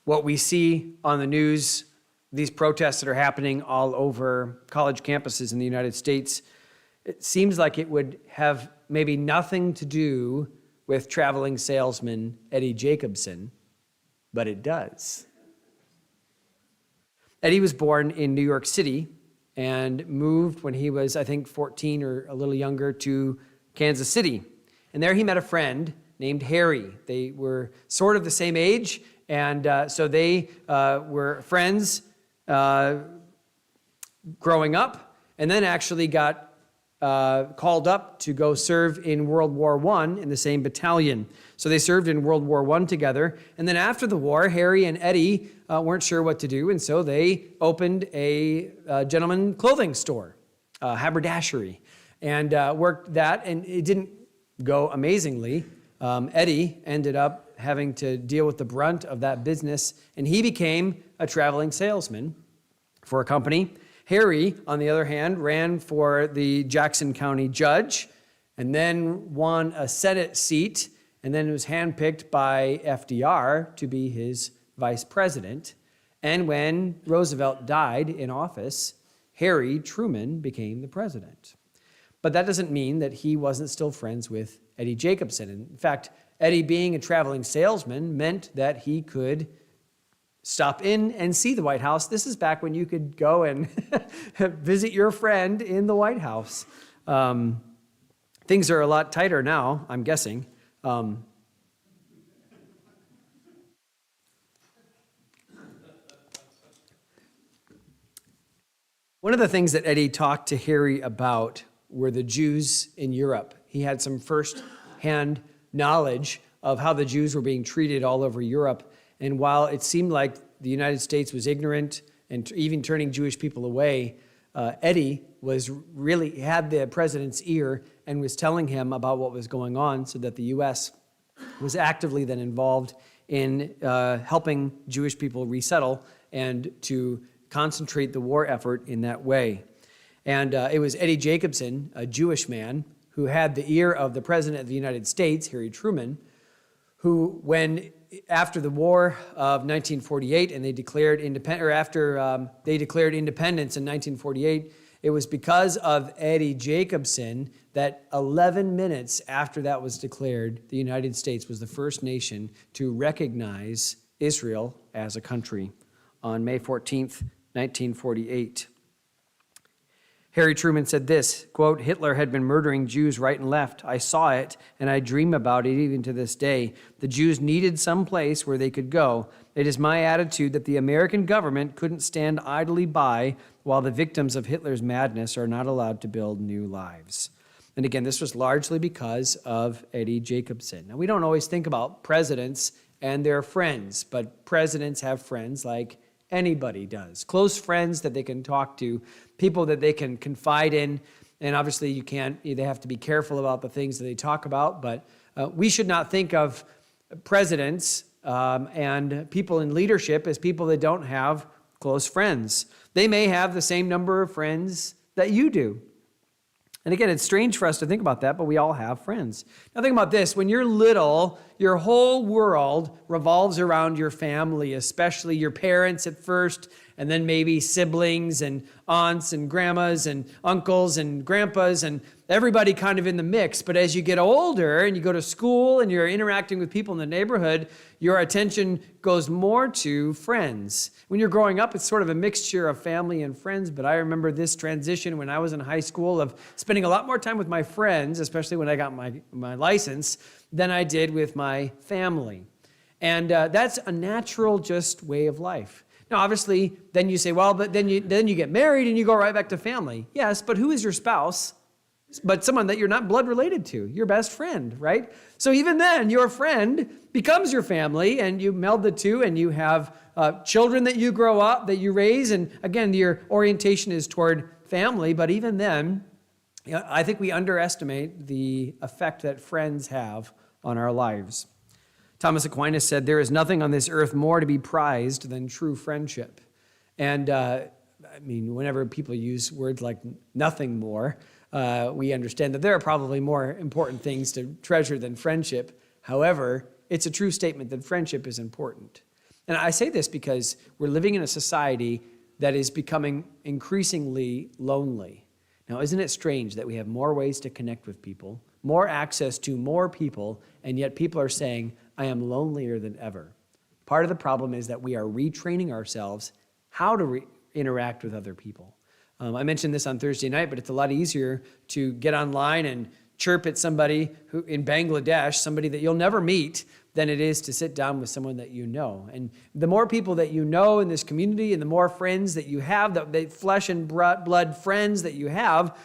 what we see on the news, these protests that are happening all over college campuses in the United States, it seems like it would have maybe nothing to do with traveling salesman Eddie Jacobson, but it does. Eddie was born in New York City and moved when he was, I think, 14 or a little younger to Kansas City. And there he met a friend named Harry. They were sort of the same age, and so they were friends growing up, and then actually got called up to go serve in World War I in the same battalion. So they served in World War I together. And then after the war, Harry and Eddie weren't sure what to do, and so they opened a gentleman clothing store, haberdashery, and worked that, and it didn't go amazingly. Eddie ended up having to deal with the brunt of that business, and he became a traveling salesman for a company. Harry, on the other hand, ran for the Jackson County judge and then won a Senate seat, and then was handpicked by FDR to be his vice president. And when Roosevelt died in office, Harry Truman became the president. But that doesn't mean that he wasn't still friends with Eddie Jacobson. In fact, Eddie being a traveling salesman meant that he could stop in and see the White House. This is back when you could go and visit your friend in the White House. Things are a lot tighter now, I'm guessing. One of the things that Eddie talked to Harry about were the Jews in Europe. He had some first-hand knowledge of how the Jews were being treated all over Europe. And while it seemed like the United States was ignorant and even turning Jewish people away, Eddie had the president's ear and was telling him about what was going on, so that the U.S. was actively then involved in helping Jewish people resettle and to concentrate the war effort in that way. And it was Eddie Jacobson, a Jewish man, who had the ear of the President of the United States, Harry Truman, who, after the War of 1948, and they declared independence in 1948, it was because of Eddie Jacobson that 11 minutes after that was declared, the United States was the first nation to recognize Israel as a country on May 14th, 1948. Harry Truman said this, quote, "Hitler had been murdering Jews right and left. I saw it, and I dream about it even to this day. The Jews needed some place where they could go. It is my attitude that the American government couldn't stand idly by while the victims of Hitler's madness are not allowed to build new lives." And again, this was largely because of Eddie Jacobson. Now, we don't always think about presidents and their friends, but presidents have friends like anybody does. Close friends that they can talk to, people that they can confide in. And obviously they have to be careful about the things that they talk about, but we should not think of presidents and people in leadership as people that don't have close friends. They may have the same number of friends that you do. And again, it's strange for us to think about that, but we all have friends. Now think about this. When you're little, your whole world revolves around your family, especially your parents at first, and then maybe siblings and aunts and grandmas and uncles and grandpas and everybody kind of in the mix. But as you get older and you go to school and you're interacting with people in the neighborhood, your attention goes more to friends. When you're growing up, it's sort of a mixture of family and friends, but I remember this transition when I was in high school of spending a lot more time with my friends, especially when I got my license, than I did with my family. And that's a natural just way of life. Now, obviously, then you say, well, but then you get married and you go right back to family. Yes, but who is your spouse? But someone that you're not blood related to, your best friend, right? So even then, your friend becomes your family, and you meld the two, and you have children that you grow up, that you raise, and again, your orientation is toward family. But even then, I think we underestimate the effect that friends have on our lives. Thomas Aquinas said, "There is nothing on this earth more to be prized than true friendship." And whenever people use words like nothing more, we understand that there are probably more important things to treasure than friendship. However, it's a true statement that friendship is important. And I say this because we're living in a society that is becoming increasingly lonely. Now, isn't it strange that we have more ways to connect with people, more access to more people, and yet people are saying, I am lonelier than ever? Part of the problem is that we are retraining ourselves how to interact with other people. I mentioned this on Thursday night, but it's a lot easier to get online and chirp at somebody who in Bangladesh, somebody that you'll never meet, than it is to sit down with someone that you know. And the more people that you know in this community and the more friends that you have, the flesh and blood friends that you have,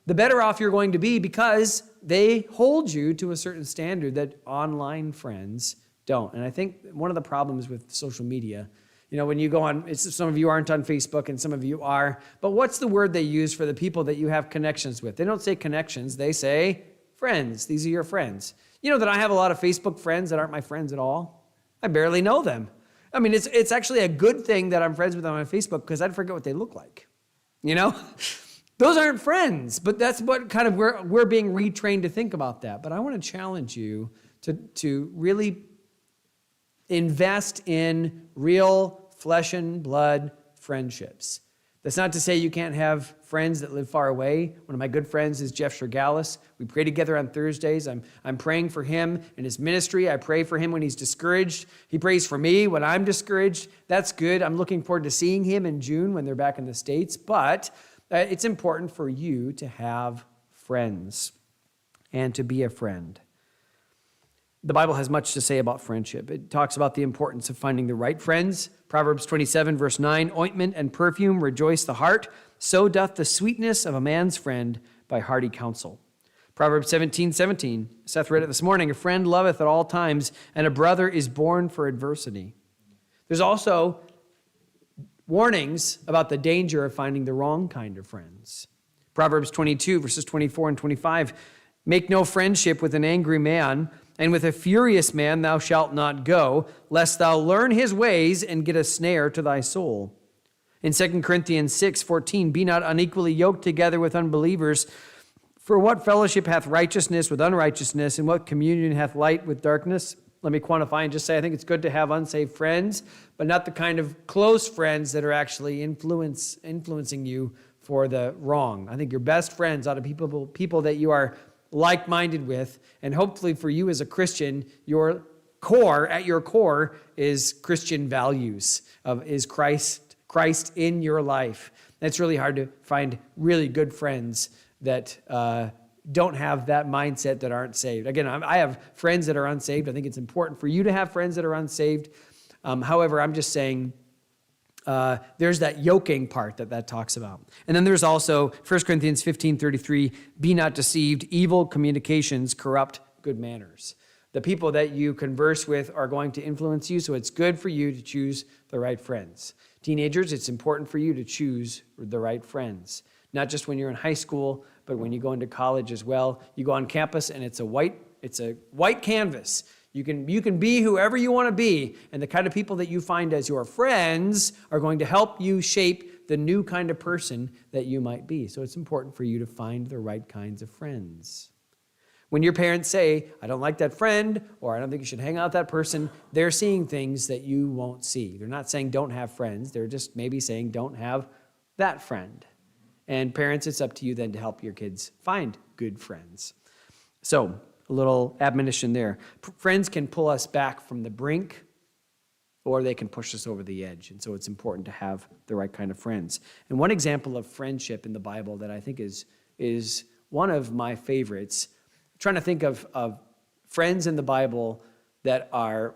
the better off you're going to be because they hold you to a certain standard that online friends don't. And I think one of the problems with social media, when you go on, some of you aren't on Facebook and some of you are, but what's the word they use for the people that you have connections with? They don't say connections, they say friends. These are your friends. You know that I have a lot of Facebook friends that aren't my friends at all? I barely know them. I mean, it's actually a good thing that I'm friends with them on Facebook because I'd forget what they look like. Those aren't friends, but that's what kind of we're being retrained to think about that. But I want to challenge you to really invest in real flesh and blood friendships. That's not to say you can't have friends that live far away. One of my good friends is Jeff Shergalis. We pray together on Thursdays. I'm praying for him in his ministry. I pray for him when he's discouraged. He prays for me when I'm discouraged. That's good. I'm looking forward to seeing him in June when they're back in the States. But it's important for you to have friends and to be a friend. The Bible has much to say about friendship. It talks about the importance of finding the right friends. Proverbs 27, verse 9, ointment and perfume rejoice the heart. So doth the sweetness of a man's friend by hearty counsel. Proverbs 17, Seth read it this morning, a friend loveth at all times, and a brother is born for adversity. There's also warnings about the danger of finding the wrong kind of friends. Proverbs 22, verses 24 and 25, make no friendship with an angry man, and with a furious man thou shalt not go, lest thou learn his ways and get a snare to thy soul. In 2 Corinthians 6:14, be not unequally yoked together with unbelievers. For what fellowship hath righteousness with unrighteousness, and what communion hath light with darkness? Let me quantify and just say I think it's good to have unsaved friends, but not the kind of close friends that are actually influencing you for the wrong. I think your best friends ought to be people that you are like-minded with, and hopefully for you as a Christian, at your core is Christian values, is Christ in your life. It's really hard to find really good friends that don't have that mindset, that aren't saved. Again, I have friends that are unsaved. I think it's important for you to have friends that are unsaved. However, I'm just saying there's that yoking part that talks about. And then there's also 1 Corinthians 15:33, be not deceived, evil communications corrupt good manners. The people that you converse with are going to influence you, so it's good for you to choose the right friends. Teenagers, it's important for you to choose the right friends, not just when you're in high school, but when you go into college as well. You go on campus and it's a white canvas. You can be whoever you want to be, and the kind of people that you find as your friends are going to help you shape the new kind of person that you might be. So it's important for you to find the right kinds of friends. When your parents say, I don't like that friend, or I don't think you should hang out with that person, they're seeing things that you won't see. They're not saying don't have friends. They're just maybe saying don't have that friend. And parents, it's up to you then to help your kids find good friends. So, a little admonition there. Friends can pull us back from the brink, or they can push us over the edge. And so it's important to have the right kind of friends. And one example of friendship in the Bible that I think is one of my favorites, I'm trying to think of friends in the Bible that are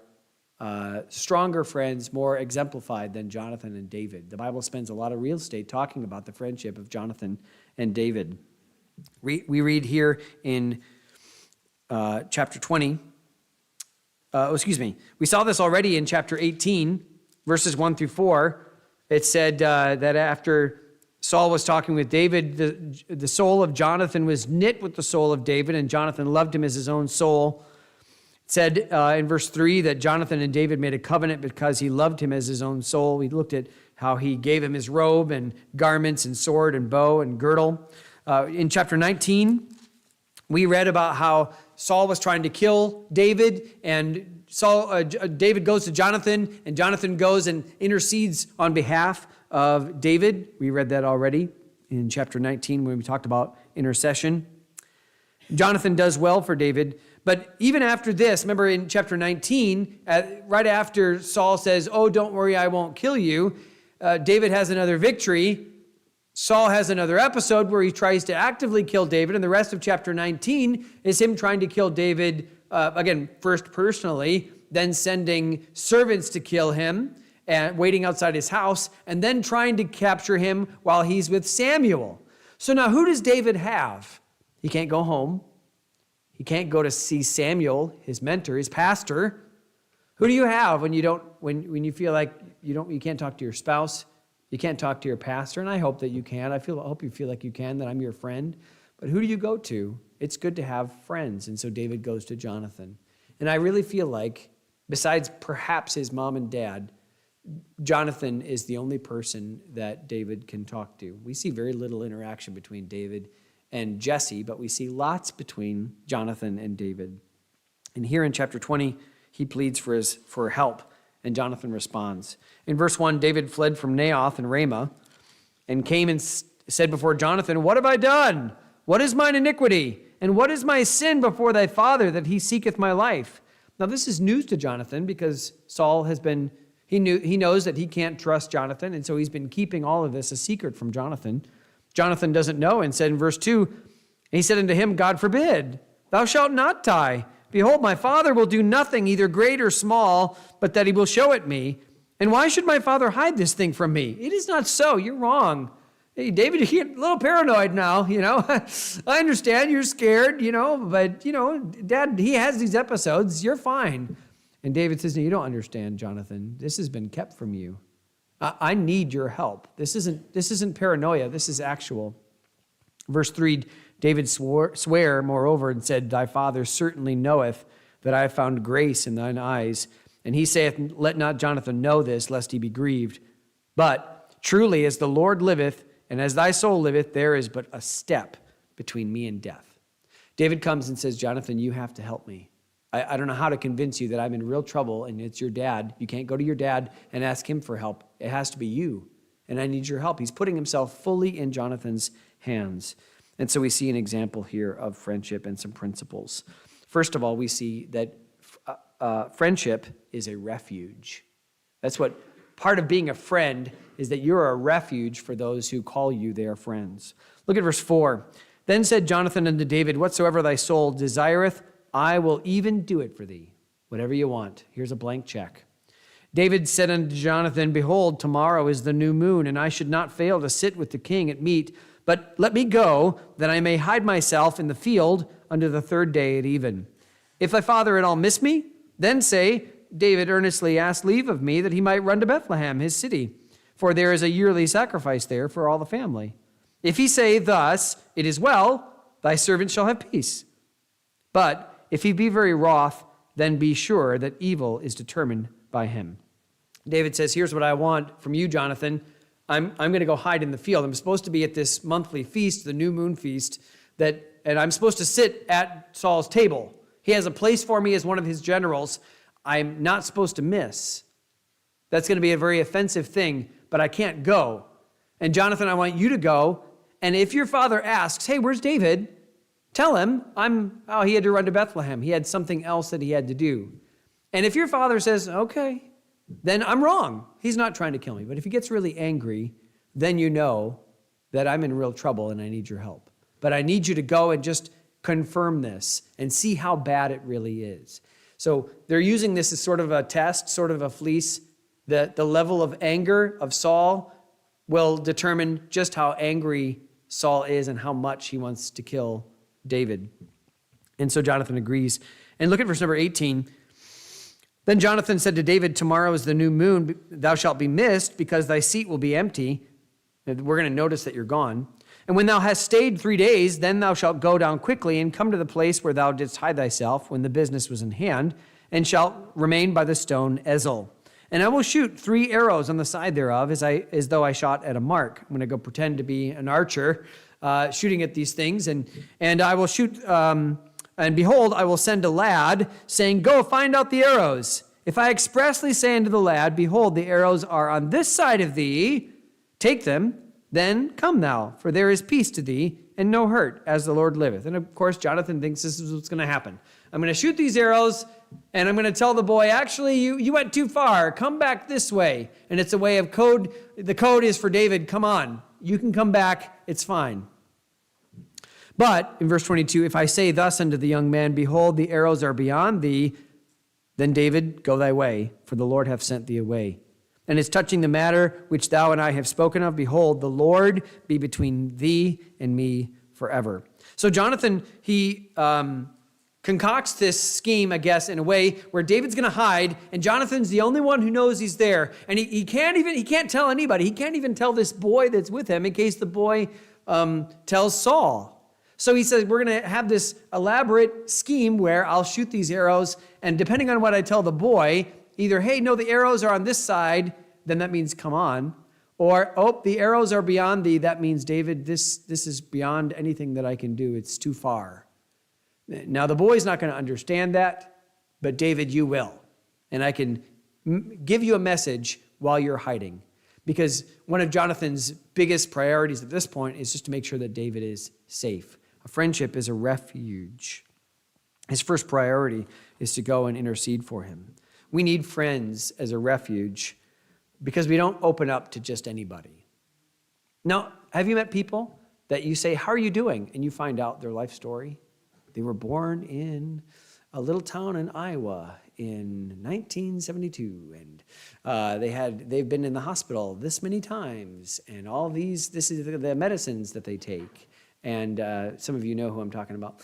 stronger friends, more exemplified than Jonathan and David. The Bible spends a lot of real estate talking about the friendship of Jonathan and David. We read here in chapter 20. We saw this already in chapter 18, verses 1 through 4. It said that after Saul was talking with David, the soul of Jonathan was knit with the soul of David, and Jonathan loved him as his own soul. It said in verse 3 that Jonathan and David made a covenant because he loved him as his own soul. We looked at how he gave him his robe and garments and sword and bow and girdle. In chapter 19, we read about how Saul was trying to kill David, and David goes to Jonathan, and Jonathan goes and intercedes on behalf of David. We read that already in chapter 19 when we talked about intercession. Jonathan does well for David, but even after this, remember in chapter 19, right after Saul says, "Oh, don't worry, I won't kill you," David has another victory. Saul has another episode where he tries to actively kill David, and the rest of chapter 19 is him trying to kill David, again, first personally, then sending servants to kill him, and waiting outside his house, and then trying to capture him while he's with Samuel. So now who does David have? He can't go home. He can't go to see Samuel, his mentor, his pastor. Who do you have when you feel like you can't talk to your spouse, you can't talk to your pastor? And I hope that you can. I hope you feel like you can, that I'm your friend. But who do you go to? It's good to have friends. And so David goes to Jonathan. And I really feel like, besides perhaps his mom and dad, Jonathan is the only person that David can talk to. We see very little interaction between David and Jesse, but we see lots between Jonathan and David. And here in chapter 20, he pleads for help, and Jonathan responds. In verse 1, David fled from Naioth and Ramah and came and said before Jonathan, "What have I done? What is mine iniquity? And what is my sin before thy father that he seeketh my life?" Now this is news to Jonathan because Saul has been, he knows that he can't trust Jonathan, and so he's been keeping all of this a secret from Jonathan. Jonathan doesn't know, and said in verse 2, "And he said unto him, God forbid, thou shalt not die. Behold, my father will do nothing, either great or small, but that he will show it me. And why should my father hide this thing from me? It is not so. You're wrong." Hey, David, you're a little paranoid now, I understand you're scared, but, Dad, he has these episodes. You're fine. And David says, "No, you don't understand, Jonathan. This has been kept from you. I need your help. This isn't paranoia. This is actual." Verse 3, David sware moreover and said, "Thy father certainly knoweth that I have found grace in thine eyes. And he saith, Let not Jonathan know this, lest he be grieved. But truly, as the Lord liveth, and as thy soul liveth, there is but a step between me and death." David comes and says, "Jonathan, you have to help me. I don't know how to convince you that I'm in real trouble, and it's your dad. You can't go to your dad and ask him for help. It has to be you, and I need your help." He's putting himself fully in Jonathan's hands. And so we see an example here of friendship and some principles. First of all, we see that friendship is a refuge. That's what part of being a friend is, that you're a refuge for those who call you their friends. Look at verse 4. Then said Jonathan unto David, "Whatsoever thy soul desireth, I will even do it for thee." Whatever you want. Here's a blank check. David said unto Jonathan, "Behold, tomorrow is the new moon, and I should not fail to sit with the king at meat. But let me go, that I may hide myself in the field unto the third day at even. If thy father at all miss me, then say, David earnestly asked leave of me that he might run to Bethlehem, his city, for there is a yearly sacrifice there for all the family. If he say thus, It is well, thy servant shall have peace. But if he be very wroth, then be sure that evil is determined by him." David says, "Here's what I want from you, Jonathan. I'm going to go hide in the field. I'm supposed to be at this monthly feast, the new moon feast, and I'm supposed to sit at Saul's table. He has a place for me as one of his generals. I'm not supposed to miss. That's going to be a very offensive thing, but I can't go. And Jonathan, I want you to go. And if your father asks, 'Hey, where's David?' tell him he had to run to Bethlehem. He had something else that he had to do. And if your father says, 'Okay,' then I'm wrong. He's not trying to kill me. But if he gets really angry, then you know that I'm in real trouble and I need your help. But I need you to go and just confirm this and see how bad it really is." So they're using this as sort of a test, sort of a fleece. The level of anger of Saul will determine just how angry Saul is and how much he wants to kill David. And so Jonathan agrees. And look at verse number 18. Then Jonathan said to David, "Tomorrow is the new moon. Thou shalt be missed, because thy seat will be empty." And we're going to notice that you're gone. "And when thou hast stayed 3 days, then thou shalt go down quickly and come to the place where thou didst hide thyself when the business was in hand, and shalt remain by the stone Ezel. And I will shoot 3 arrows on the side thereof, as though I shot at a mark." I'm going to go pretend to be an archer, shooting at these things. And I will shoot And behold, I will send a lad, saying, Go, find out the arrows. If I expressly say unto the lad, Behold, the arrows are on this side of thee, take them, then come thou, for there is peace to thee, and no hurt, as the Lord liveth. And of course, Jonathan thinks this is what's going to happen. I'm going to shoot these arrows, and I'm going to tell the boy, actually, you went too far. Come back this way. And it's a way of code. The code is for David, come on. You can come back. It's fine. But in verse 22, if I say thus unto the young man, Behold, the arrows are beyond thee, then David, go thy way, for the Lord hath sent thee away. And as touching the matter which thou and I have spoken of, behold, the Lord be between thee and me forever. So Jonathan, he concocts this scheme, I guess, in a way where David's going to hide, and Jonathan's the only one who knows he's there. And he can't tell anybody. He can't even tell this boy that's with him in case the boy tells Saul. So he says, we're going to have this elaborate scheme where I'll shoot these arrows, and depending on what I tell the boy, either, hey, no, the arrows are on this side, then that means come on. Or, oh, the arrows are beyond thee, that means, David, this is beyond anything that I can do. It's too far. Now, the boy's not going to understand that, but David, you will. And I can give you a message while you're hiding. Because one of Jonathan's biggest priorities at this point is just to make sure that David is safe. A friendship is a refuge. His first priority is to go and intercede for him. We need friends as a refuge because we don't open up to just anybody. Now, have you met people that you say, how are you doing? And you find out their life story. They were born in a little town in Iowa in 1972, and they've been in the hospital this many times, and this is the medicines that they take. And some of you know who I'm talking about.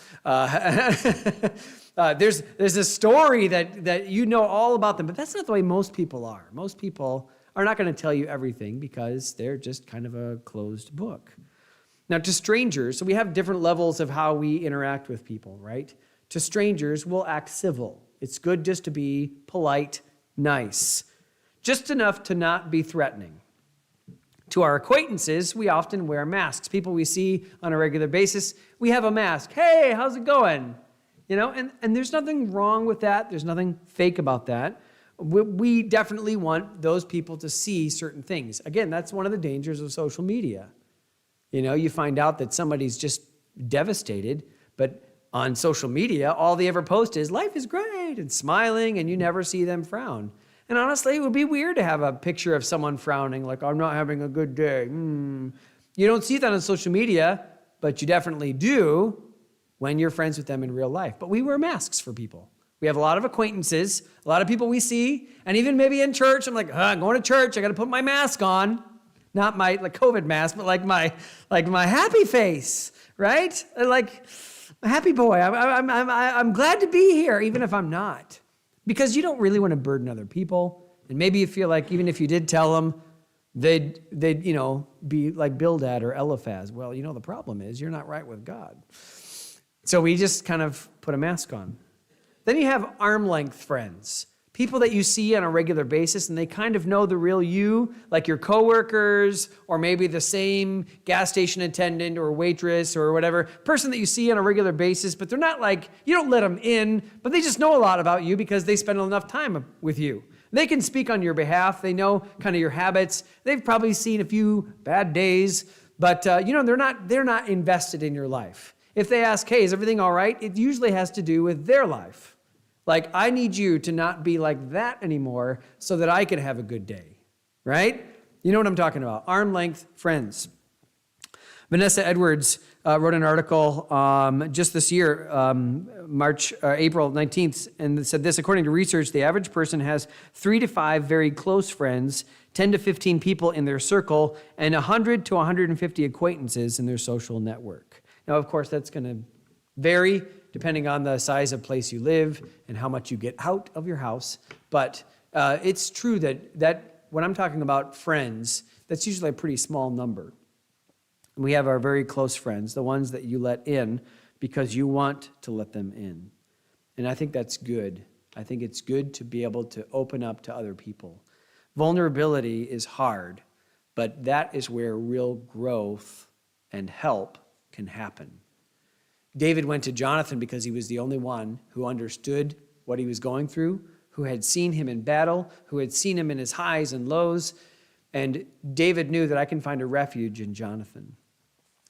There's a story that you know all about them, but that's not the way most people are. Most people are not going to tell you everything because they're just kind of a closed book. Now, to strangers, so we have different levels of how we interact with people, right? To strangers, we'll act civil. It's good just to be polite, nice, just enough to not be threatening. To our acquaintances, we often wear masks. People we see on a regular basis, we have a mask. Hey, how's it going? You know, and there's nothing wrong with that. There's nothing fake about that. We definitely want those people to see certain things. Again, that's one of the dangers of social media. You know, you find out that somebody's just devastated, but on social media, all they ever post is life is great and smiling, and you never see them frown. And honestly, it would be weird to have a picture of someone frowning, like, I'm not having a good day. You don't see that on social media, but you definitely do when you're friends with them in real life. But we wear masks for people. We have a lot of acquaintances, a lot of people we see, and even maybe in church, I'm like, I'm going to church, I got to put my mask on. Not my COVID mask, but like my happy face, right? Like a happy boy. I'm glad to be here, even if I'm not. Because you don't really want to burden other people. And maybe you feel like even if you did tell them, they'd be like Bildad or Eliphaz. Well, the problem is you're not right with God. So we just kind of put a mask on. Then you have arm-length friends. People that you see on a regular basis, and they kind of know the real you, like your coworkers, or maybe the same gas station attendant or waitress or whatever, person that you see on a regular basis, but they're not like, you don't let them in, but they just know a lot about you because they spend enough time with you. They can speak on your behalf. They know kind of your habits. They've probably seen a few bad days, but they're not invested in your life. If they ask, hey, is everything all right? It usually has to do with their life. Like, I need you to not be like that anymore so that I can have a good day, right? You know what I'm talking about. Arm-length friends. Vanessa Edwards wrote an article just this year, April 19th, and said this: according to research, the average person has 3 to 5 very close friends, 10 to 15 people in their circle, and 100 to 150 acquaintances in their social network. Now, of course, that's going to vary depending on the size of place you live and how much you get out of your house. But it's true that when I'm talking about friends, that's usually a pretty small number. We have our very close friends, the ones that you let in because you want to let them in. And I think that's good. I think it's good to be able to open up to other people. Vulnerability is hard, but that is where real growth and help can happen. David went to Jonathan because he was the only one who understood what he was going through, who had seen him in battle, who had seen him in his highs and lows. And David knew that I can find a refuge in Jonathan.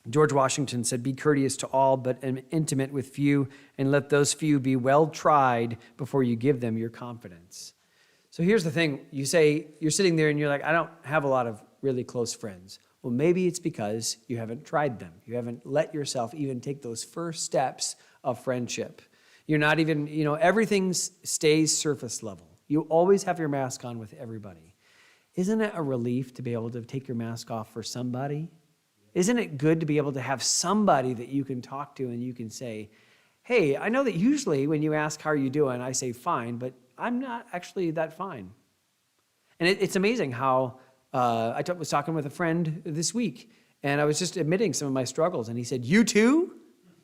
George Washington said, "Be courteous to all, but intimate with few, and let those few be well tried before you give them your confidence." So here's the thing. You say, you're sitting there and you're like, I don't have a lot of really close friends. Well, maybe it's because you haven't tried them. You haven't let yourself even take those first steps of friendship. You're not even, everything stays surface level. You always have your mask on with everybody. Isn't it a relief to be able to take your mask off for somebody? Isn't it good to be able to have somebody that you can talk to and you can say, hey, I know that usually when you ask, how are you doing, I say fine, but I'm not actually that fine. And it's amazing how I was talking with a friend this week, and I was just admitting some of my struggles, and he said, you too?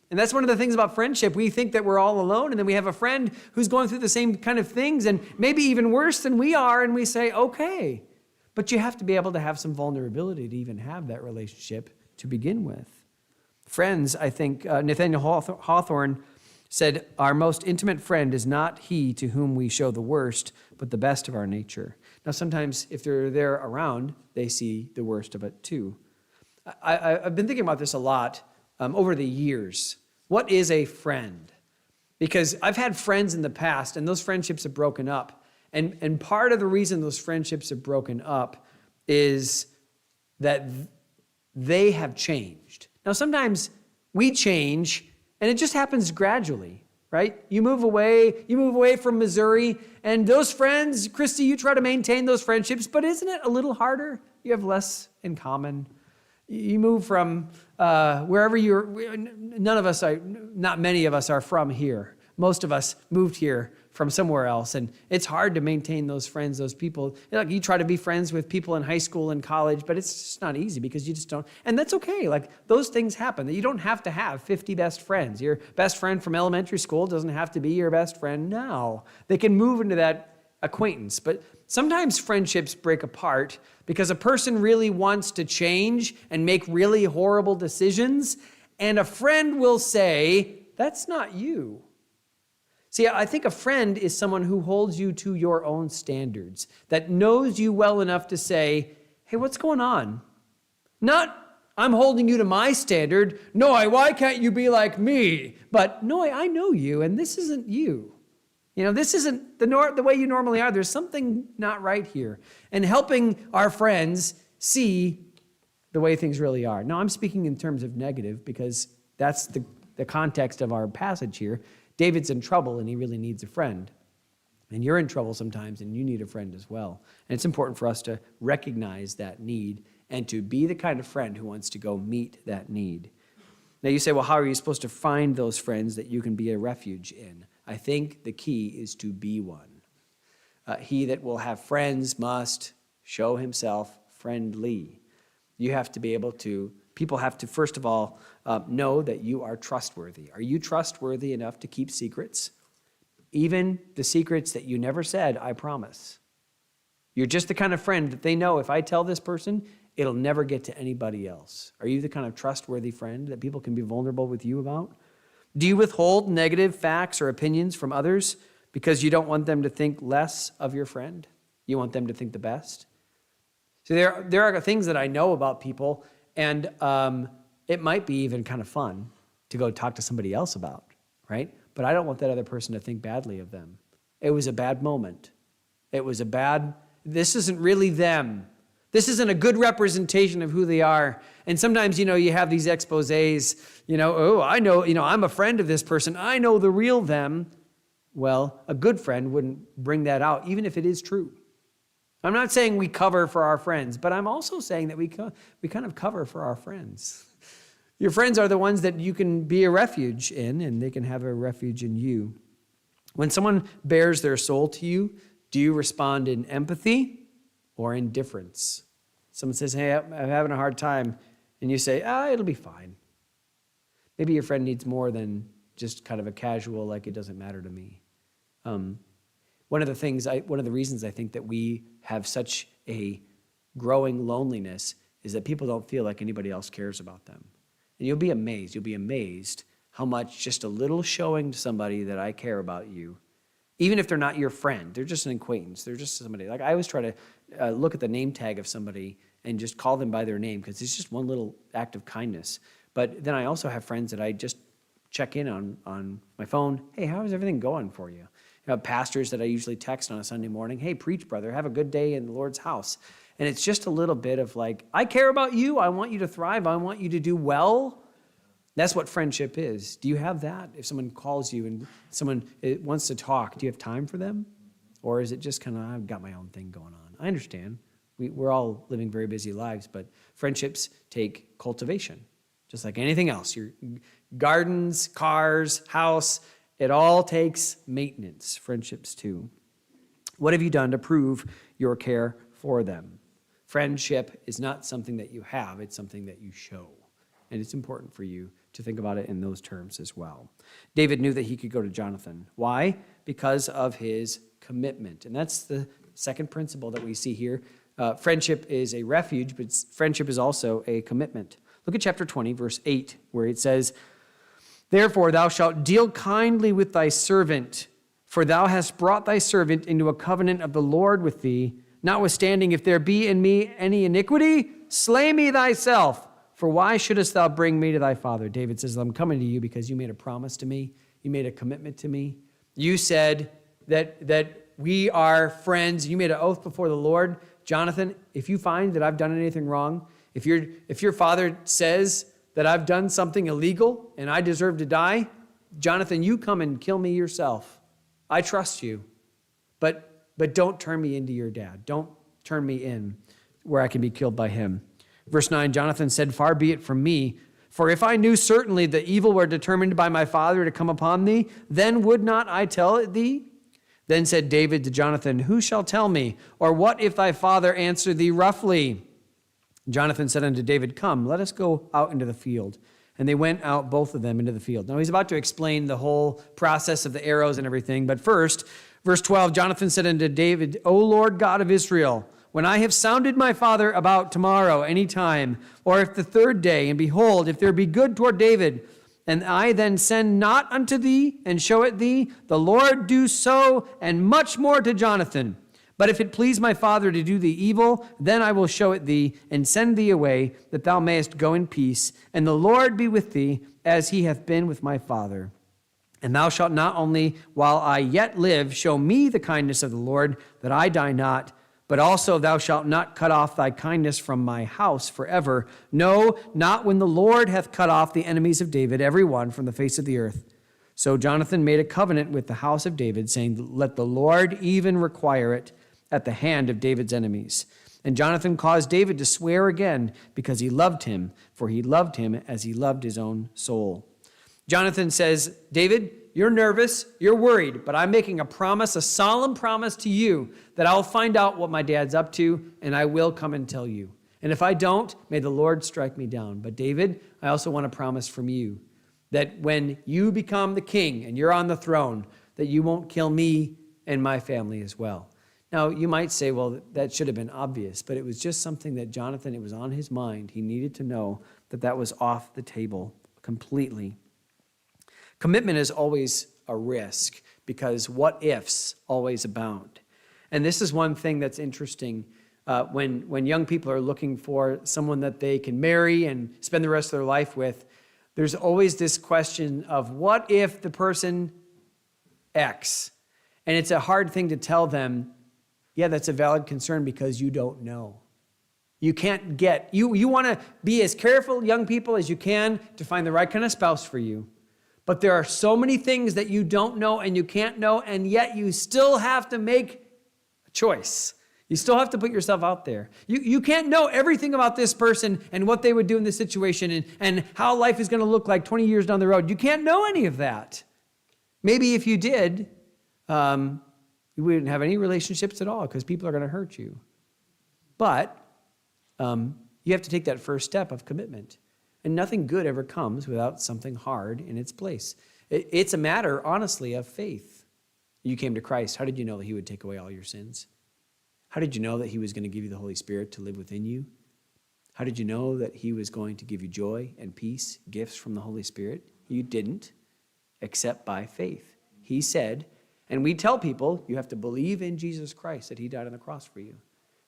And that's one of the things about friendship. We think that we're all alone, and then we have a friend who's going through the same kind of things, and maybe even worse than we are, and we say, okay. But you have to be able to have some vulnerability to even have that relationship to begin with. Friends, I think Nathaniel Hawthorne said, our most intimate friend is not he to whom we show the worst, but the best of our nature. Now, sometimes if they're there around, they see the worst of it too. I've been thinking about this a lot over the years. What is a friend? Because I've had friends in the past, and those friendships have broken up. And part of the reason those friendships have broken up is that they have changed. Now, sometimes we change, and it just happens gradually, right? You move away from Missouri, and those friends, Christy, you try to maintain those friendships, but isn't it a little harder? You have less in common. You move from wherever not many of us are from here. Most of us moved here from somewhere else, and it's hard to maintain those friends, those people. Like, you try to be friends with people in high school and college, but it's just not easy because you just don't. And that's okay. Like, those things happen. You don't have to have 50 best friends. Your best friend from elementary school doesn't have to be your best friend now. They can move into that acquaintance. But sometimes friendships break apart because a person really wants to change and make really horrible decisions, and a friend will say, that's not you. See, I think a friend is someone who holds you to your own standards, that knows you well enough to say, hey, what's going on? Not, I'm holding you to my standard. No, why can't you be like me? But no, I know you, and this isn't you. This isn't the way you normally are. There's something not right here. And helping our friends see the way things really are. Now, I'm speaking in terms of negative because that's the context of our passage here. David's in trouble, and he really needs a friend. And you're in trouble sometimes, and you need a friend as well. And it's important for us to recognize that need and to be the kind of friend who wants to go meet that need. Now, you say, well, how are you supposed to find those friends that you can be a refuge in? I think the key is to be one. He that will have friends must show himself friendly. You have to be able to, people have to, first of all, know that you are trustworthy. Are you trustworthy enough to keep secrets? Even the secrets that you never said, I promise. You're just the kind of friend that they know if I tell this person, it'll never get to anybody else. Are you the kind of trustworthy friend that people can be vulnerable with you about? Do you withhold negative facts or opinions from others because you don't want them to think less of your friend? You want them to think the best? So there are things that I know about people, and it might be even kind of fun to go talk to somebody else about, right? But I don't want that other person to think badly of them. It was a bad moment. This isn't really them. This isn't a good representation of who they are. And sometimes, you have these exposés, I know, I'm a friend of this person. I know the real them. Well, a good friend wouldn't bring that out, even if it is true. I'm not saying we cover for our friends, but I'm also saying that we kind of cover for our friends. Your friends are the ones that you can be a refuge in, and they can have a refuge in you. When someone bears their soul to you, do you respond in empathy or indifference? Someone says, hey, I'm having a hard time, and you say, it'll be fine. Maybe your friend needs more than just kind of a casual, like, it doesn't matter to me. One of the reasons I think that we have such a growing loneliness is that people don't feel like anybody else cares about them. And you'll be amazed how much just a little showing to somebody that I care about you, even if they're not your friend, they're just an acquaintance, they're just somebody. Like I always try to look at the name tag of somebody and just call them by their name because it's just one little act of kindness. But then I also have friends that I just check in on my phone. Hey, how is everything going for you? Pastors that I usually text on a Sunday morning. Hey, preach, brother. Have a good day in the Lord's house. And it's just a little bit of like, I care about you. I want you to thrive. I want you to do well. That's what friendship is. Do you have that? If someone calls you and someone wants to talk, do you have time for them? Or is it just kind of, I've got my own thing going on? I understand. We're all living very busy lives, but friendships take cultivation, just like anything else. Your gardens, cars, house, it all takes maintenance. Friendships too. What have you done to prove your care for them? Friendship is not something that you have, it's something that you show. And it's important for you to think about it in those terms as well. David knew that he could go to Jonathan. Why? Because of his commitment. And that's the second principle that we see here. Friendship is a refuge, but friendship is also a commitment. Look at chapter 20, verse 8, where it says, Therefore thou shalt deal kindly with thy servant, for thou hast brought thy servant into a covenant of the Lord with thee. Notwithstanding, if there be in me any iniquity, slay me thyself. For why shouldest thou bring me to thy father? David says, I'm coming to you because you made a promise to me. You made a commitment to me. You said that we are friends. You made an oath before the Lord. Jonathan, if you find that I've done anything wrong, if your father says that I've done something illegal and I deserve to die, Jonathan, you come and kill me yourself. I trust you. But don't turn me into your dad. Don't turn me in where I can be killed by him. Verse 9, Jonathan said, Far be it from me, for if I knew certainly that evil were determined by my father to come upon thee, then would not I tell it thee? Then said David to Jonathan, Who shall tell me? Or what if thy father answer thee roughly? Jonathan said unto David, Come, let us go out into the field. And they went out, both of them, into the field. Now he's about to explain the whole process of the arrows and everything. But first, verse 12, Jonathan said unto David, O Lord God of Israel, when I have sounded my father about tomorrow, any time, or if the third day, and behold, if there be good toward David, and I then send not unto thee, and show it thee, the Lord do so, and much more to Jonathan. But if it please my father to do thee evil, then I will show it thee, and send thee away, that thou mayest go in peace, and the Lord be with thee, as he hath been with my father. And thou shalt not only, while I yet live, show me the kindness of the Lord, that I die not, but also thou shalt not cut off thy kindness from my house forever. No, not when the Lord hath cut off the enemies of David, every one from the face of the earth. So Jonathan made a covenant with the house of David, saying, Let the Lord even require it at the hand of David's enemies. And Jonathan caused David to swear again, because he loved him, for he loved him as he loved his own soul. Jonathan says, David, you're nervous, you're worried, but I'm making a promise, a solemn promise to you that I'll find out what my dad's up to, and I will come and tell you. And if I don't, may the Lord strike me down. But David, I also want a promise from you that when you become the king and you're on the throne, that you won't kill me and my family as well. Now, you might say, well, that should have been obvious, but it was just something that Jonathan, it was on his mind. He needed to know that that was off the table completely. Commitment is always a risk because what ifs always abound. And this is one thing that's interesting when young people are looking for someone that they can marry and spend the rest of their life with. There's always this question of what if the person X? And it's a hard thing to tell them, yeah, that's a valid concern because you don't know. You can't get, you want to be as careful, young people, as you can to find the right kind of spouse for you. But there are so many things that you don't know and you can't know, and yet you still have to make a choice. You still have to put yourself out there. You can't know everything about this person and what they would do in this situation and how life is going to look like 20 years down the road. You can't know any of that. Maybe if you did, you wouldn't have any relationships at all because people are going to hurt you. But you have to take that first step of commitment. And nothing good ever comes without something hard in its place. It's a matter, honestly, of faith. You came to Christ. How did you know that he would take away all your sins? How did you know that he was going to give you the Holy Spirit to live within you? How did you know that he was going to give you joy and peace, gifts from the Holy Spirit? You didn't, except by faith. He said, and we tell people, you have to believe in Jesus Christ, that he died on the cross for you.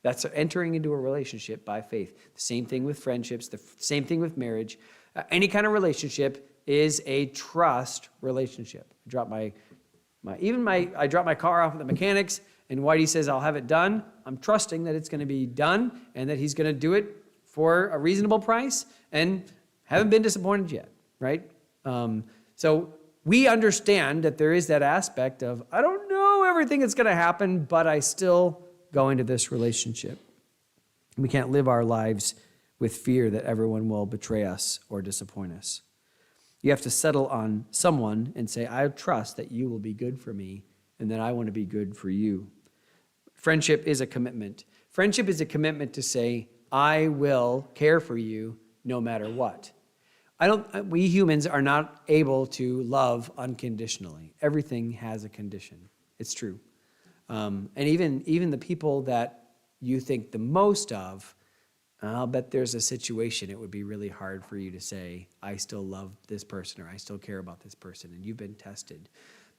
That's entering into a relationship by faith. The same thing with friendships, the same thing with marriage. Any kind of relationship is a trust relationship. I drop my car off at the mechanics, and Whitey says, I'll have it done. I'm trusting that it's going to be done and that he's going to do it for a reasonable price, and haven't been disappointed yet, right? So we understand that there is that aspect of, I don't know everything that's going to happen, but I still go into this relationship. We can't live our lives with fear that everyone will betray us or disappoint us. You have to settle on someone and say, I trust that you will be good for me and that I want to be good for you. Friendship is a commitment. Friendship is a commitment to say, I will care for you no matter what. We humans are not able to love unconditionally. Everything has a condition. It's true. And even the people that you think the most of, I'll bet there's a situation it would be really hard for you to say, I still love this person or I still care about this person, and you've been tested.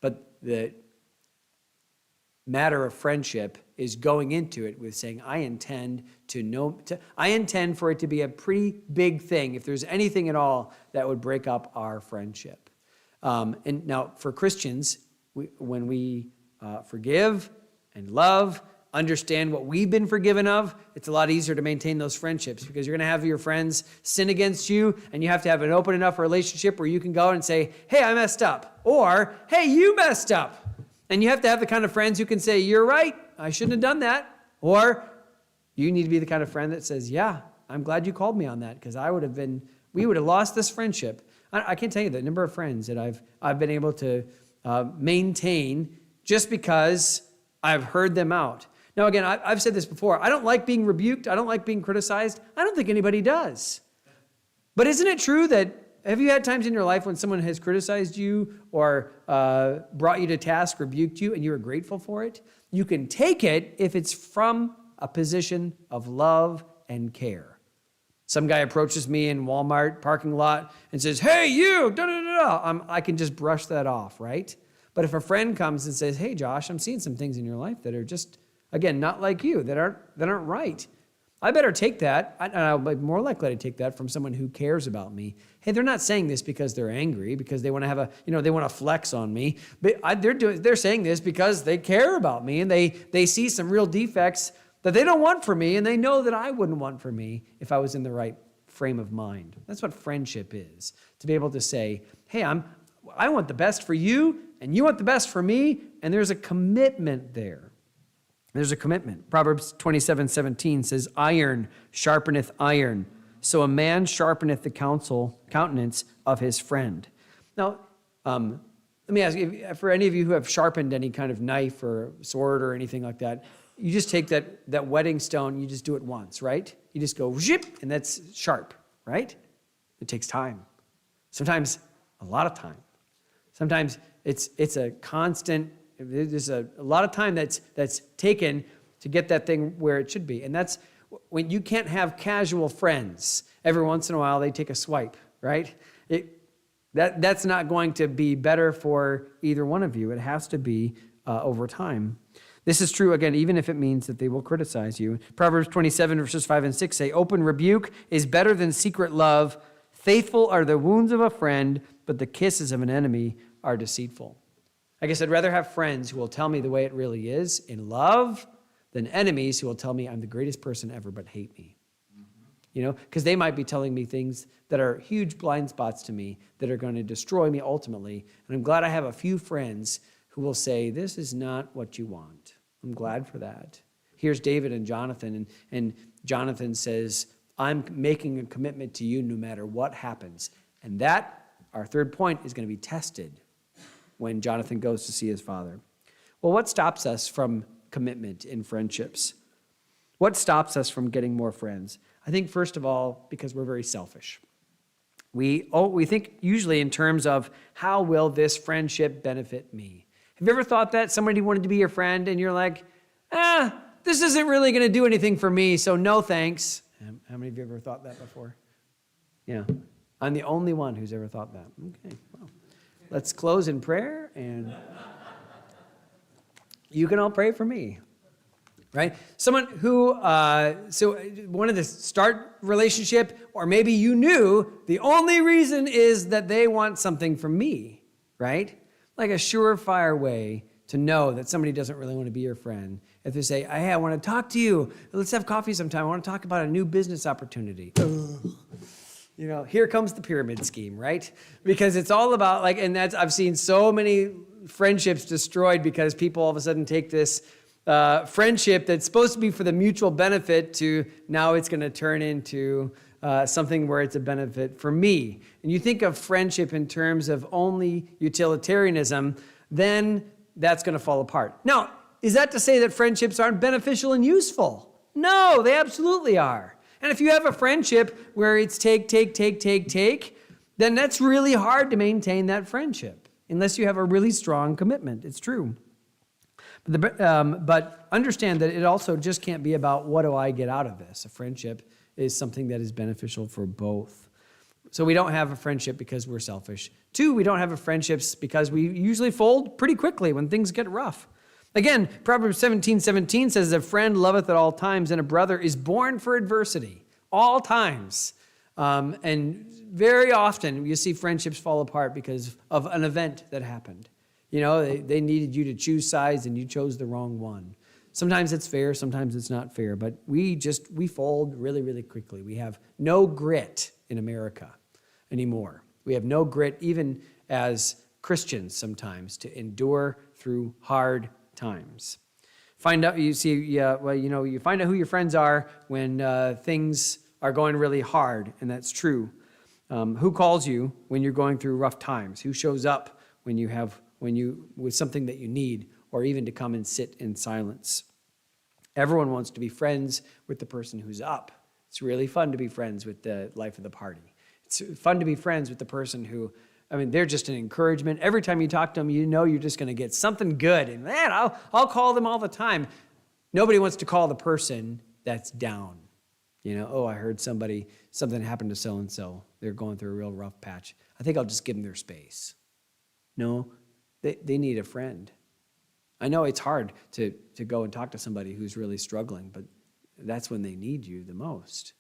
But the matter of friendship is going into it with saying, I intend for it to be a pretty big thing, if there's anything at all that would break up our friendship. And now for Christians, when we forgive and love, understand what we've been forgiven of, it's a lot easier to maintain those friendships, because you're going to have your friends sin against you, and you have to have an open enough relationship where you can go and say, hey, I messed up, or hey, you messed up. And you have to have the kind of friends who can say, you're right, I shouldn't have done that. Or you need to be the kind of friend that says, yeah, I'm glad you called me on that, because we would have lost this friendship. I can't tell you the number of friends that I've been able to maintain just because I've heard them out. Now, again, I've said this before. I don't like being rebuked. I don't like being criticized. I don't think anybody does. But isn't it true that, have you had times in your life when someone has criticized you or brought you to task, rebuked you, and you were grateful for it? You can take it if it's from a position of love and care. Some guy approaches me in Walmart parking lot and says, hey, you, da-da-da-da. I can just brush that off, right? But if a friend comes and says, hey, Josh, I'm seeing some things in your life that are just, again, not like you, that aren't right. I better take that, and I'll be more likely to take that from someone who cares about me. Hey, they're not saying this because they're angry, because they want to have they want to flex on me. But they're saying this because they care about me, and they see some real defects that they don't want for me, and they know that I wouldn't want for me if I was in the right frame of mind. That's what friendship is, to be able to say, hey, I want the best for you, and you want the best for me, and there's a commitment there. There's a commitment. Proverbs 27:17 says, iron sharpeneth iron, so a man sharpeneth the countenance of his friend. Now, let me ask you, for any of you who have sharpened any kind of knife or sword or anything like that, you just take that whetting stone, you just do it once, right? You just go zip, and that's sharp, right? It takes time. Sometimes a lot of time. Sometimes it's a constant. There's a lot of time that's taken to get that thing where it should be. And that's when you can't have casual friends. Every once in a while, they take a swipe, right? That's not going to be better for either one of you. It has to be over time. This is true, again, even if it means that they will criticize you. Proverbs 27, verses 5 and 6 say, open rebuke is better than secret love. Faithful are the wounds of a friend, but the kisses of an enemy are deceitful. I guess I'd rather have friends who will tell me the way it really is in love than enemies who will tell me I'm the greatest person ever but hate me. Because they might be telling me things that are huge blind spots to me that are going to destroy me ultimately. And I'm glad I have a few friends who will say, this is not what you want. I'm glad for that. Here's David and Jonathan, and Jonathan says, I'm making a commitment to you no matter what happens. And that, our third point, is going to be tested when Jonathan goes to see his father. Well, what stops us from commitment in friendships? What stops us from getting more friends? I think, first of all, because we're very selfish. We think usually in terms of, how will this friendship benefit me? Have you ever thought that? Somebody wanted to be your friend and you're like, this isn't really going to do anything for me, so no thanks. How many of you have ever thought that before? Yeah. I'm the only one who's ever thought that. Okay, well, let's close in prayer, and you can all pray for me. Right? Someone who, wanted to start relationship, or maybe you knew the only reason is that they want something from me, right? Like a surefire way to know that somebody doesn't really want to be your friend. If they say, hey, I want to talk to you. Let's have coffee sometime. I want to talk about a new business opportunity. Here comes the pyramid scheme, right? Because it's all about I've seen so many friendships destroyed because people all of a sudden take this friendship that's supposed to be for the mutual benefit to now it's going to turn into something where it's a benefit for me. And you think of friendship in terms of only utilitarianism, then that's going to fall apart. Now, is that to say that friendships aren't beneficial and useful? No, they absolutely are. And if you have a friendship where it's take, then that's really hard to maintain that friendship unless you have a really strong commitment. It's true. But understand that it also just can't be about what do I get out of this. A friendship is something that is beneficial for both. So we don't have a friendship because we're selfish. 2, we don't have a friendships because we usually fold pretty quickly when things get rough. Again, Proverbs 17:17 says, a friend loveth at all times, and a brother is born for adversity. All times. And very often you see friendships fall apart because of an event that happened. They needed you to choose sides and you chose the wrong one. Sometimes it's fair, sometimes it's not fair, but we fold really, really quickly. We have no grit in America anymore. We have no grit even as Christians sometimes to endure through hard times. You find out who your friends are when things are going really hard, and that's true. Who calls you when you're going through rough times? Who shows up with something that you need, or even to come and sit in silence? Everyone wants to be friends with the person who's up. It's really fun to be friends with the life of the party. It's fun to be friends with the person who, they're just an encouragement. Every time you talk to them, you're just going to get something good. And man, I'll call them all the time. Nobody wants to call the person that's down. I heard something happened to so-and-so. They're going through a real rough patch. I think I'll just give them their space. No, they need a friend. I know it's hard to go and talk to somebody who's really struggling, but that's when they need you the most.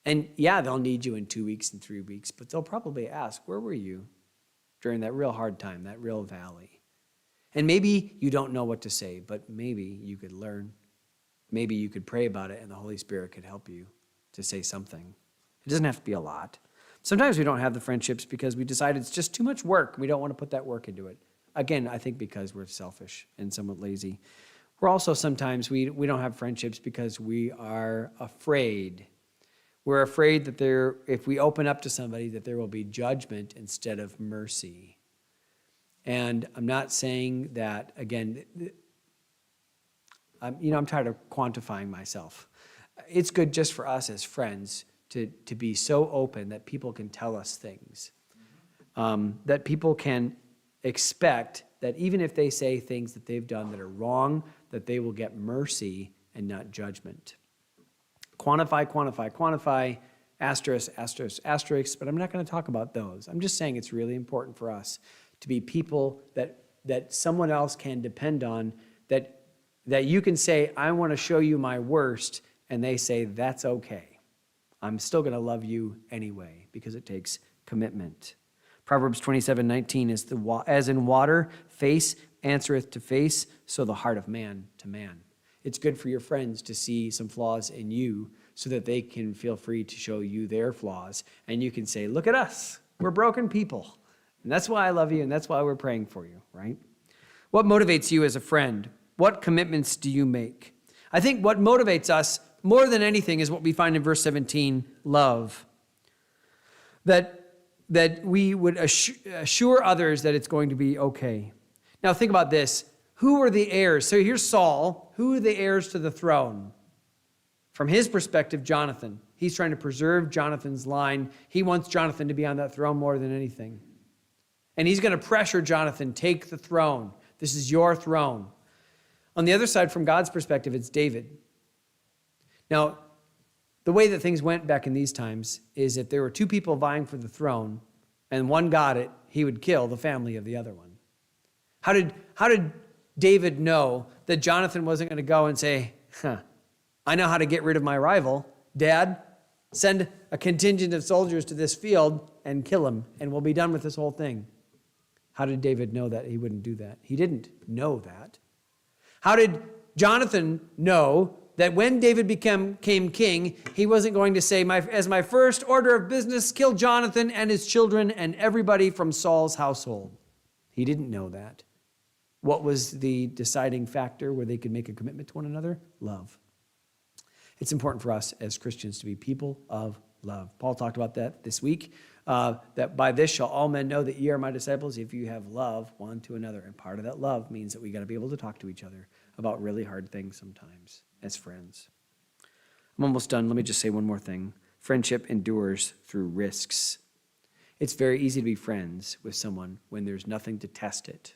And yeah, they'll need you in 2 weeks and 3 weeks, but they'll probably ask, where were you during that real hard time, that real valley? And maybe you don't know what to say, but maybe you could learn. Maybe you could pray about it and the Holy Spirit could help you to say something. It doesn't have to be a lot. Sometimes we don't have the friendships because we decide it's just too much work. We don't want to put that work into it. Again, I think because we're selfish and somewhat lazy. We're also sometimes, we don't have friendships because we are afraid. We're afraid that if we open up to somebody, that there will be judgment instead of mercy. And I'm not saying that, again, I'm tired of quantifying myself. It's good just for us as friends to be so open that people can tell us things, that people can expect that even if they say things that they've done that are wrong, that they will get mercy and not judgment. Quantify, asterisk, but I'm not going to talk about those. I'm just saying it's really important for us to be people that someone else can depend on, that you can say, I want to show you my worst, and they say, that's okay. I'm still going to love you anyway, because it takes commitment. Proverbs 27:19 is as in water, face answereth to face, so the heart of man to man. It's good for your friends to see some flaws in you so that they can feel free to show you their flaws. And you can say, look at us. We're broken people. And that's why I love you, and that's why we're praying for you, right? What motivates you as a friend? What commitments do you make? I think what motivates us more than anything is what we find in verse 17, love. That we would assure others that it's going to be okay. Now think about this. Who are the heirs? So here's Saul. Who are the heirs to the throne? From his perspective, Jonathan. He's trying to preserve Jonathan's line. He wants Jonathan to be on that throne more than anything. And he's going to pressure Jonathan, take the throne. This is your throne. On the other side, from God's perspective, it's David. Now, The way that things went back in these times is if there were two people vying for the throne and one got it, he would kill the family of the other one. How did David know that Jonathan wasn't going to go and say, I know how to get rid of my rival. Dad, send a contingent of soldiers to this field and kill him, and we'll be done with this whole thing. How did David know that he wouldn't do that? He didn't know that. How did Jonathan know that when David became king, he wasn't going to say, as my first order of business, kill Jonathan and his children and everybody from Saul's household? He didn't know that. What was the deciding factor where they could make a commitment to one another? Love. It's important for us as Christians to be people of love. Paul talked about that this week, that by this shall all men know that ye are my disciples if you have love one to another. And part of that love means that we got to be able to talk to each other about really hard things sometimes as friends. I'm almost done. Let me just say one more thing. Friendship endures through risks. It's very easy to be friends with someone when there's nothing to test it.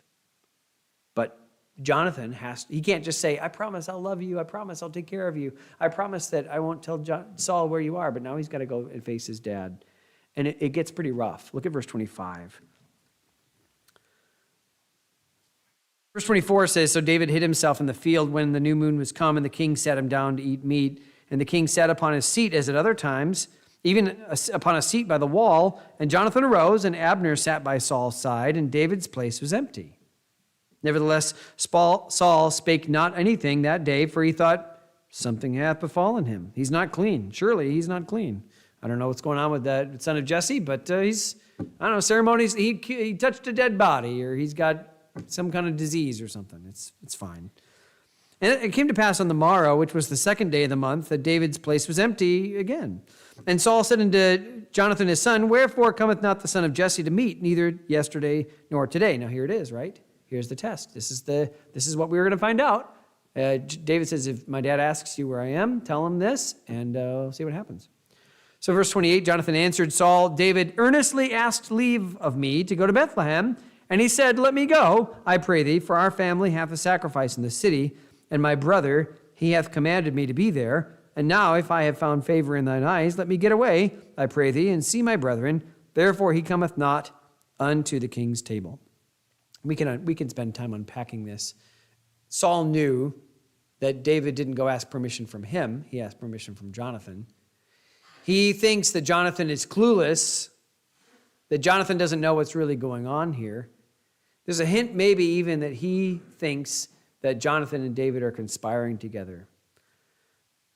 But Jonathan he can't just say, I promise I'll love you. I promise I'll take care of you. I promise that I won't tell Saul where you are. But now he's got to go and face his dad. And it gets pretty rough. Look at verse 25. Verse 24 says, so David hid himself in the field when the new moon was come, and the king sat him down to eat meat. And the king sat upon his seat as at other times, even upon a seat by the wall. And Jonathan arose, and Abner sat by Saul's side, and David's place was empty. Nevertheless, Saul spake not anything that day, for he thought, something hath befallen him. He's not clean. Surely he's not clean. I don't know what's going on with that son of Jesse, but he's, I don't know, ceremonies. He touched a dead body, or he's got some kind of disease or something. It's fine. And it came to pass on the morrow, which was the second day of the month, that David's place was empty again. And Saul said unto Jonathan his son, wherefore cometh not the son of Jesse to meat, neither yesterday nor today? Now here it is, right? Here's the test. This is what we were going to find out. David says, if my dad asks you where I am, tell him this, and see what happens. So verse 28, Jonathan answered Saul, David earnestly asked leave of me to go to Bethlehem, and he said, let me go, I pray thee, for our family hath a sacrifice in the city, and my brother, he hath commanded me to be there. And now, if I have found favor in thine eyes, let me get away, I pray thee, and see my brethren. Therefore he cometh not unto the king's table. We can spend time unpacking this. Saul knew that David didn't go ask permission from him. He asked permission from Jonathan. He thinks that Jonathan is clueless, that Jonathan doesn't know what's really going on here. There's a hint maybe even that he thinks that Jonathan and David are conspiring together.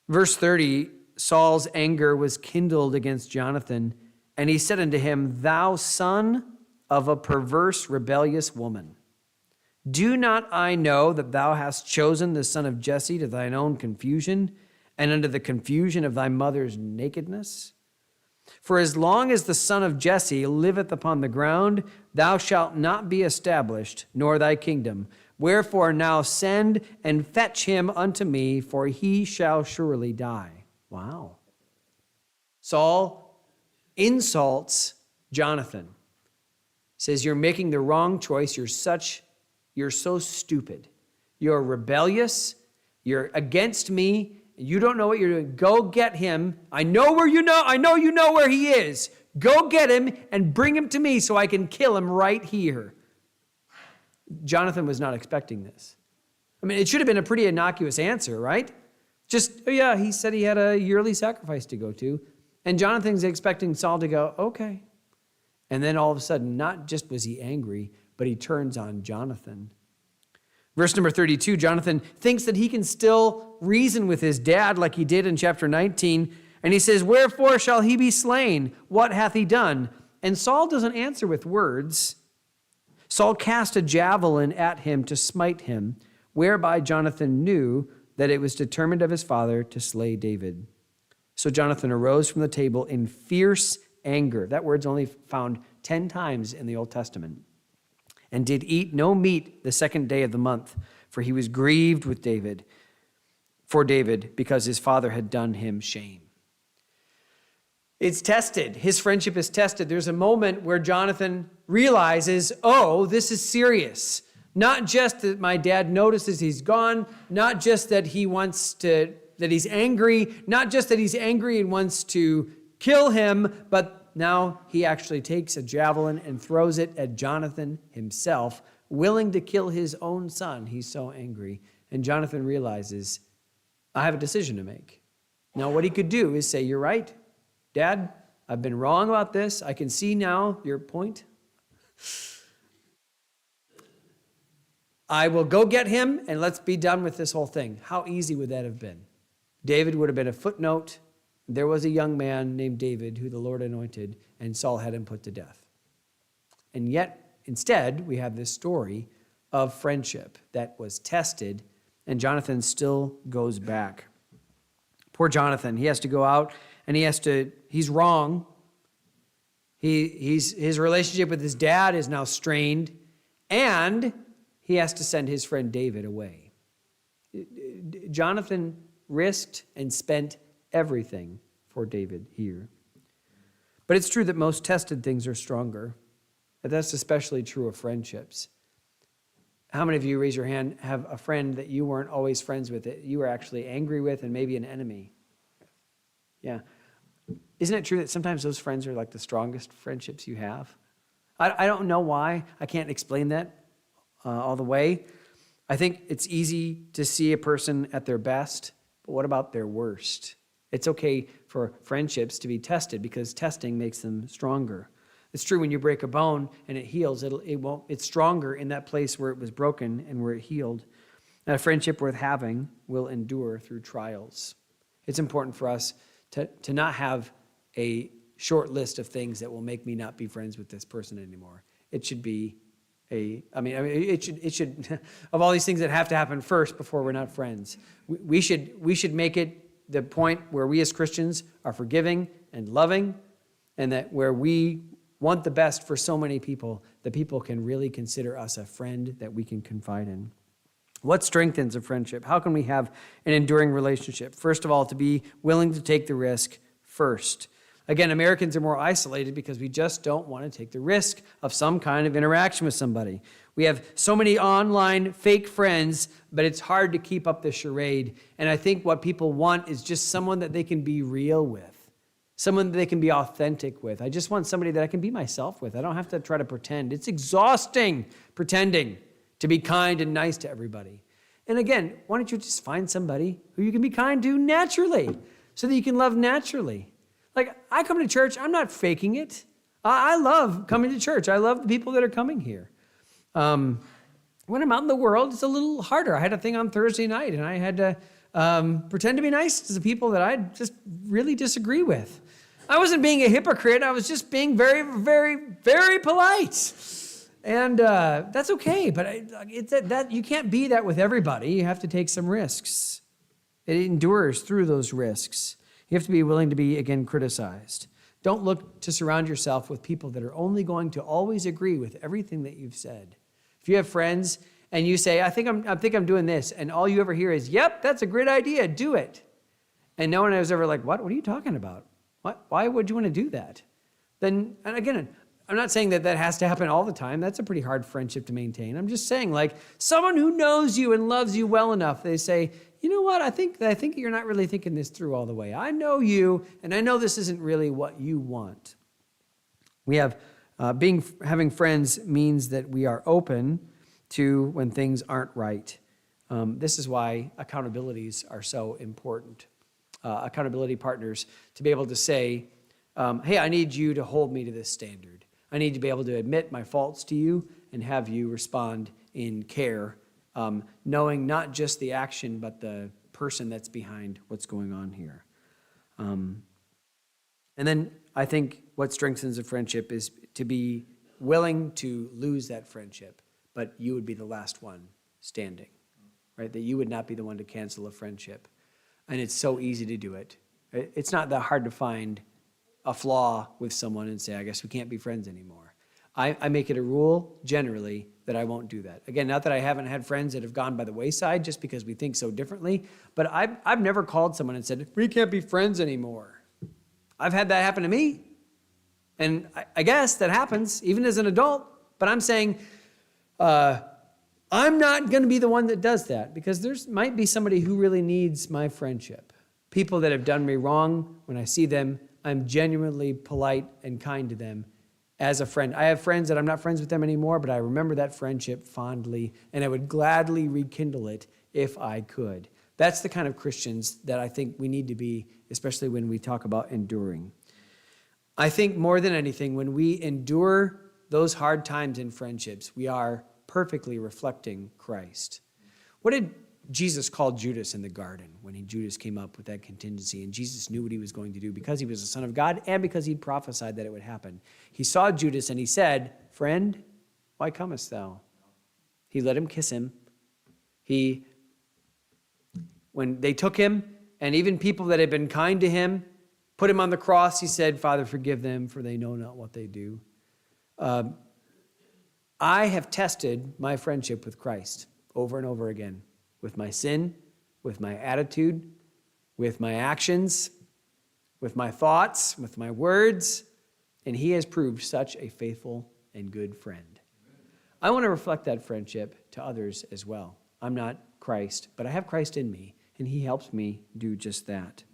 Verse 30, Saul's anger was kindled against Jonathan, and he said unto him, thou son of a perverse, rebellious woman, do not I know that thou hast chosen the son of Jesse to thine own confusion, and unto the confusion of thy mother's nakedness? For as long as the son of Jesse liveth upon the ground, thou shalt not be established, nor thy kingdom. Wherefore now send and fetch him unto me, for he shall surely die. Wow. Saul insults Jonathan. Says, you're making the wrong choice. You're so stupid. You're rebellious. You're against me. You don't know what you're doing. Go get him. I know you know where he is. Go get him and bring him to me so I can kill him right here. Jonathan was not expecting this. I mean, it should have been a pretty innocuous answer, right? Just, oh yeah, he said he had a yearly sacrifice to go to. And Jonathan's expecting Saul to go, okay. And then all of a sudden, not just was he angry, but he turns on Jonathan. Verse number 32, Jonathan thinks that he can still reason with his dad like he did in chapter 19. And he says, wherefore shall he be slain? What hath he done? And Saul doesn't answer with words. Saul cast a javelin at him to smite him, whereby Jonathan knew that it was determined of his father to slay David. So Jonathan arose from the table in fierce anger. That word's only found 10 times in the Old Testament. And did eat no meat the second day of the month, for he was grieved with David, because his father had done him shame. It's tested. His friendship is tested. There's a moment where Jonathan realizes, oh, this is serious. Not just that my dad notices he's gone, not just that he wants to that he's angry, not just that he's angry and wants to kill him, but now he actually takes a javelin and throws it at Jonathan himself, willing to kill his own son. He's so angry. And Jonathan realizes, I have a decision to make. Now, what he could do is say, you're right, Dad, I've been wrong about this. I can see now your point. I will go get him and let's be done with this whole thing. How easy would that have been? David would have been a footnote. There was a young man named David who the Lord anointed, and Saul had him put to death. And yet, instead, we have this story of friendship that was tested, and Jonathan still goes back. Poor Jonathan, he has to go out and he's wrong. His relationship with his dad is now strained, and he has to send his friend David away. Jonathan risked and spent everything for David here. But it's true that most tested things are stronger. And that's especially true of friendships. How many of you, raise your hand, have a friend that you weren't always friends with, that you were actually angry with and maybe an enemy? Yeah. Isn't it true that sometimes those friends are like the strongest friendships you have? I don't know why. I can't explain that all the way. I think it's easy to see a person at their best, but what about their worst? It's okay for friendships to be tested because testing makes them stronger. It's true when you break a bone and it heals, it's stronger in that place where it was broken and where it healed. And a friendship worth having will endure through trials. It's important for us to not have a short list of things that will make me not be friends with this person anymore. It should be it should of all these things that have to happen first before we're not friends. We should make it the point where we as Christians are forgiving and loving, and that where we want the best for so many people, the people can really consider us a friend that we can confide in. What strengthens a friendship? How can we have an enduring relationship? First of all, to be willing to take the risk first. Again, Americans are more isolated because we just don't want to take the risk of some kind of interaction with somebody. We have so many online fake friends, but it's hard to keep up the charade. And I think what people want is just someone that they can be real with, someone that they can be authentic with. I just want somebody that I can be myself with. I don't have to try to pretend. It's exhausting pretending to be kind and nice to everybody. And again, why don't you just find somebody who you can be kind to naturally so that you can love naturally? Like, I come to church, I'm not faking it. I love coming to church. I love the people that are coming here. When I'm out in the world, it's a little harder. I had a thing on Thursday night, and I had to pretend to be nice to the people that I just really disagree with. I wasn't being a hypocrite. I was just being very, very, very polite. And that's okay, but you can't be that with everybody. You have to take some risks. It endures through those risks. You have to be willing to be, again, criticized. Don't look to surround yourself with people that are only going to always agree with everything that you've said. If you have friends and you say, I think I'm doing this, and all you ever hear is, yep, that's a great idea, do it. And no one was ever like, what are you talking about? Why would you want to do that? Then, and again, I'm not saying that has to happen all the time. That's a pretty hard friendship to maintain. I'm just saying, like, someone who knows you and loves you well enough, they say, you know what, I think you're not really thinking this through all the way. I know you, and I know this isn't really what you want. We have, having friends means that we are open to when things aren't right. This is why accountabilities are so important. Accountability partners, to be able to say, hey, I need you to hold me to this standard. I need to be able to admit my faults to you and have you respond in care, knowing not just the action, but the person that's behind what's going on here. And then I think what strengthens a friendship is to be willing to lose that friendship, but you would be the last one standing, right? That you would not be the one to cancel a friendship. And it's so easy to do it. It's not that hard to find a flaw with someone and say, I guess we can't be friends anymore. I make it a rule, generally, that I won't do that. Again, not that I haven't had friends that have gone by the wayside just because we think so differently, but I've never called someone and said, we can't be friends anymore. I've had that happen to me. And I guess that happens, even as an adult. But I'm saying, I'm not going to be the one that does that because there might be somebody who really needs my friendship. People that have done me wrong, when I see them, I'm genuinely polite and kind to them as a friend. I have friends that I'm not friends with them anymore, but I remember that friendship fondly, and I would gladly rekindle it if I could. That's the kind of Christians that I think we need to be, especially when we talk about enduring. I think more than anything, when we endure those hard times in friendships, we are perfectly reflecting Christ. What did Jesus call Judas in the garden when Judas came up with that contingency? And Jesus knew what he was going to do because he was the Son of God and because he'd prophesied that it would happen. He saw Judas and he said, "Friend, why comest thou?" He let him kiss him. When they took him, and even people that had been kind to him, put him on the cross, he said, "Father, forgive them, for they know not what they do." I have tested my friendship with Christ over and over again, with my sin, with my attitude, with my actions, with my thoughts, with my words, and he has proved such a faithful and good friend. I want to reflect that friendship to others as well. I'm not Christ, but I have Christ in me, and he helps me do just that.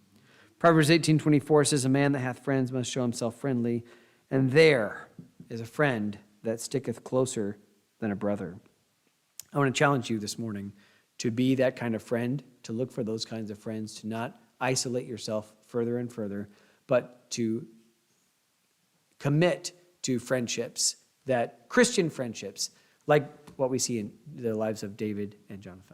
Proverbs 18:24 says, "A man that hath friends must show himself friendly, and there is a friend that sticketh closer than a brother." I want to challenge you this morning to be that kind of friend, to look for those kinds of friends, to not isolate yourself further and further, but to commit to friendships, that Christian friendships, like what we see in the lives of David and Jonathan.